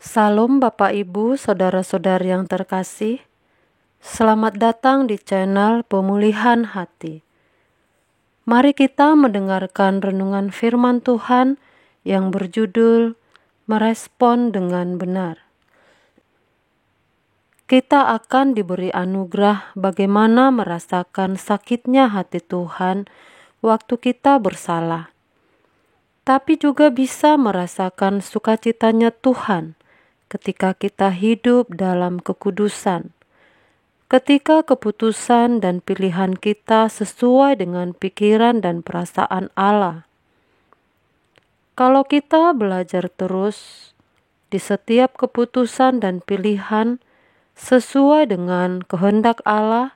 Salam Bapak Ibu, saudara-saudari yang terkasih. Selamat datang di channel Pemulihan Hati. Mari kita mendengarkan renungan firman Tuhan yang berjudul Merespon dengan Benar. Kita akan diberi anugerah bagaimana merasakan sakitnya hati Tuhan waktu kita bersalah. Tapi juga bisa merasakan sukacitanya Tuhan ketika kita hidup dalam kekudusan, ketika keputusan dan pilihan kita sesuai dengan pikiran dan perasaan Allah. Kalau kita belajar terus di setiap keputusan dan pilihan sesuai dengan kehendak Allah,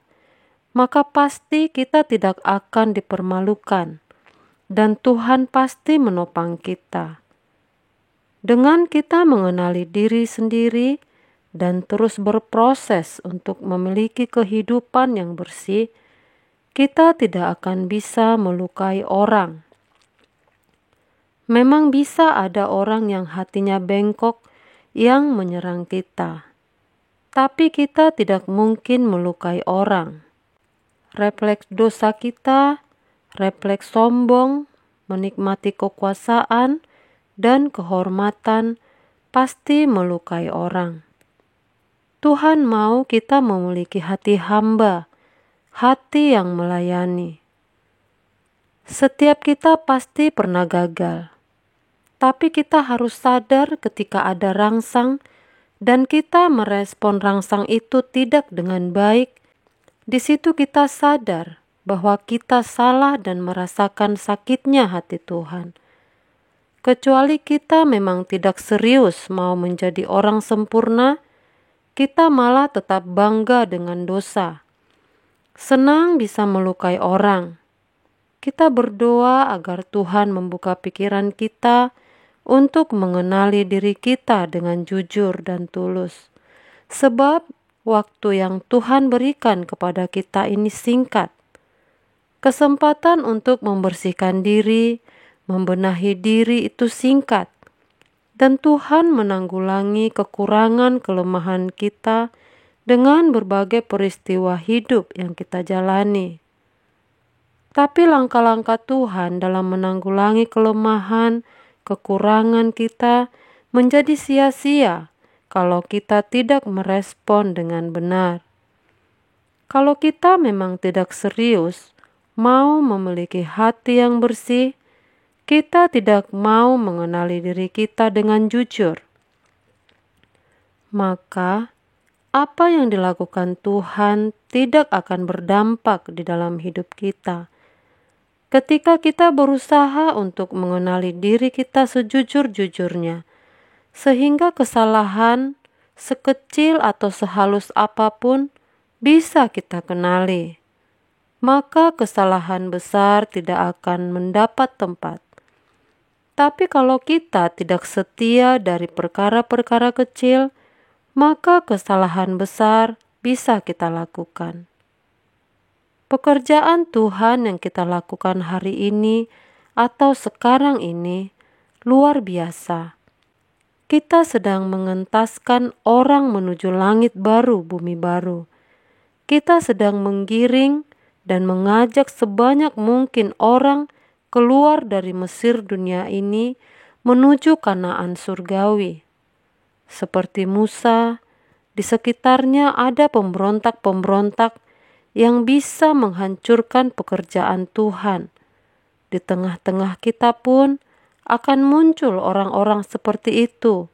maka pasti kita tidak akan dipermalukan dan Tuhan pasti menopang kita. Dengan kita mengenali diri sendiri dan terus berproses untuk memiliki kehidupan yang bersih, kita tidak akan bisa melukai orang. Memang bisa ada orang yang hatinya bengkok yang menyerang kita, tapi kita tidak mungkin melukai orang. Refleks dosa kita, refleks sombong, menikmati kekuasaan, dan kehormatan pasti melukai orang. Tuhan mau kita memiliki hati hamba, hati yang melayani. Setiap kita pasti pernah gagal, tapi kita harus sadar ketika ada rangsang dan kita merespon rangsang itu tidak dengan baik. Di situ kita sadar bahwa kita salah dan merasakan sakitnya hati Tuhan. Kecuali kita memang tidak serius mau menjadi orang sempurna, kita malah tetap bangga dengan dosa. Senang bisa melukai orang. Kita berdoa agar Tuhan membuka pikiran kita untuk mengenali diri kita dengan jujur dan tulus. Sebab waktu yang Tuhan berikan kepada kita ini singkat. Kesempatan untuk membersihkan diri, membenahi diri itu singkat, dan Tuhan menanggulangi kekurangan kelemahan kita dengan berbagai peristiwa hidup yang kita jalani. Tapi langkah-langkah Tuhan dalam menanggulangi kelemahan, kekurangan kita menjadi sia-sia kalau kita tidak merespon dengan benar. Kalau kita memang tidak serius mau memiliki hati yang bersih, kita tidak mau mengenali diri kita dengan jujur, maka apa yang dilakukan Tuhan tidak akan berdampak di dalam hidup kita. Ketika kita berusaha untuk mengenali diri kita sejujur-jujurnya, sehingga kesalahan sekecil atau sehalus apapun bisa kita kenali, maka kesalahan besar tidak akan mendapat tempat. Tapi kalau kita tidak setia dari perkara-perkara kecil, maka kesalahan besar bisa kita lakukan. Pekerjaan Tuhan yang kita lakukan hari ini atau sekarang ini luar biasa. Kita sedang mengentaskan orang menuju langit baru, bumi baru. Kita sedang menggiring dan mengajak sebanyak mungkin orang keluar dari Mesir dunia ini menuju Kanaan surgawi. Seperti Musa, di sekitarnya ada pemberontak-pemberontak yang bisa menghancurkan pekerjaan Tuhan. Di tengah-tengah kita pun akan muncul orang-orang seperti itu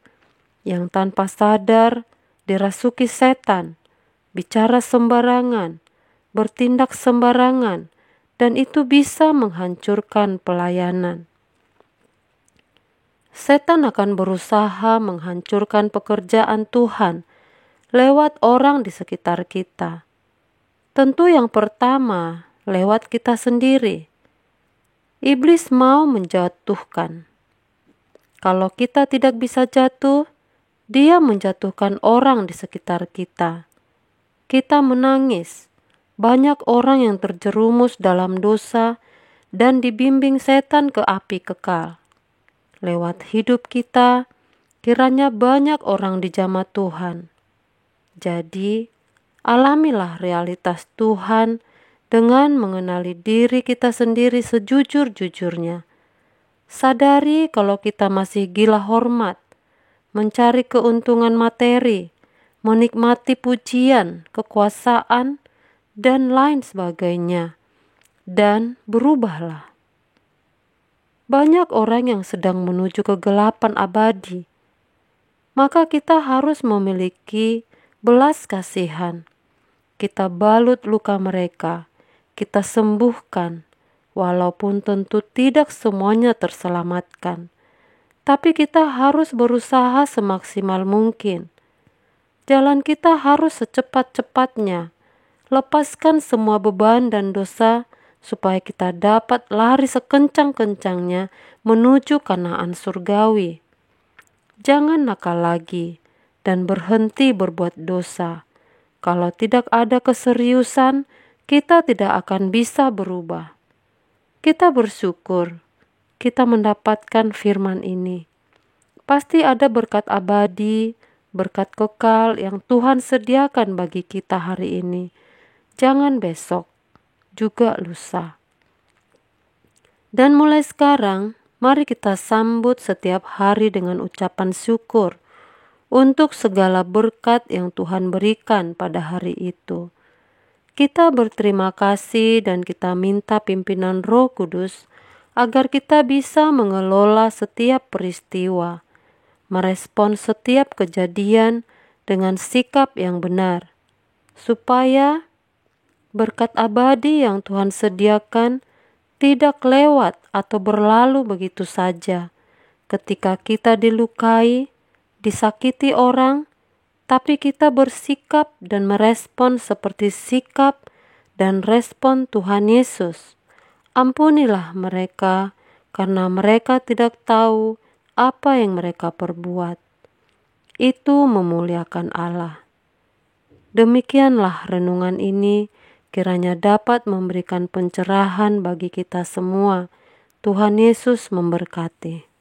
yang tanpa sadar dirasuki setan, bicara sembarangan, bertindak sembarangan, dan itu bisa menghancurkan pelayanan. Setan akan berusaha menghancurkan pekerjaan Tuhan lewat orang di sekitar kita. Tentu yang pertama lewat kita sendiri. Iblis mau menjatuhkan. Kalau kita tidak bisa jatuh, dia menjatuhkan orang di sekitar kita. Kita menangis. Banyak orang yang terjerumus dalam dosa dan dibimbing setan ke api kekal. Lewat hidup kita, kiranya banyak orang dijamah Tuhan. Jadi, alamilah realitas Tuhan dengan mengenali diri kita sendiri sejujur-jujurnya. Sadari kalau kita masih gila hormat, mencari keuntungan materi, menikmati pujian, kekuasaan, dan lain sebagainya. Dan berubahlah. Banyak orang yang sedang menuju kegelapan abadi. Maka kita harus memiliki belas kasihan. Kita balut luka mereka, kita sembuhkan, walaupun tentu tidak semuanya terselamatkan. Tapi kita harus berusaha semaksimal mungkin. Jalan kita harus secepat-cepatnya. Lepaskan semua beban dan dosa supaya kita dapat lari sekencang-kencangnya menuju Kanaan surgawi. Jangan nakal lagi dan berhenti berbuat dosa. Kalau tidak ada keseriusan, kita tidak akan bisa berubah. Kita bersyukur kita mendapatkan firman ini. Pasti ada berkat abadi, berkat kekal yang Tuhan sediakan bagi kita hari ini. Jangan besok, juga lusa. Dan mulai sekarang, mari kita sambut setiap hari dengan ucapan syukur untuk segala berkat yang Tuhan berikan pada hari itu. Kita berterima kasih dan kita minta pimpinan Roh Kudus agar kita bisa mengelola setiap peristiwa, merespon setiap kejadian dengan sikap yang benar, supaya berkat abadi yang Tuhan sediakan tidak lewat atau berlalu begitu saja. Ketika kita dilukai, disakiti orang, tapi kita bersikap dan merespon seperti sikap dan respon Tuhan Yesus. Ampunilah mereka karena mereka tidak tahu apa yang mereka perbuat. Itu memuliakan Allah. Demikianlah renungan ini kiranya dapat memberikan pencerahan bagi kita semua. Tuhan Yesus memberkati.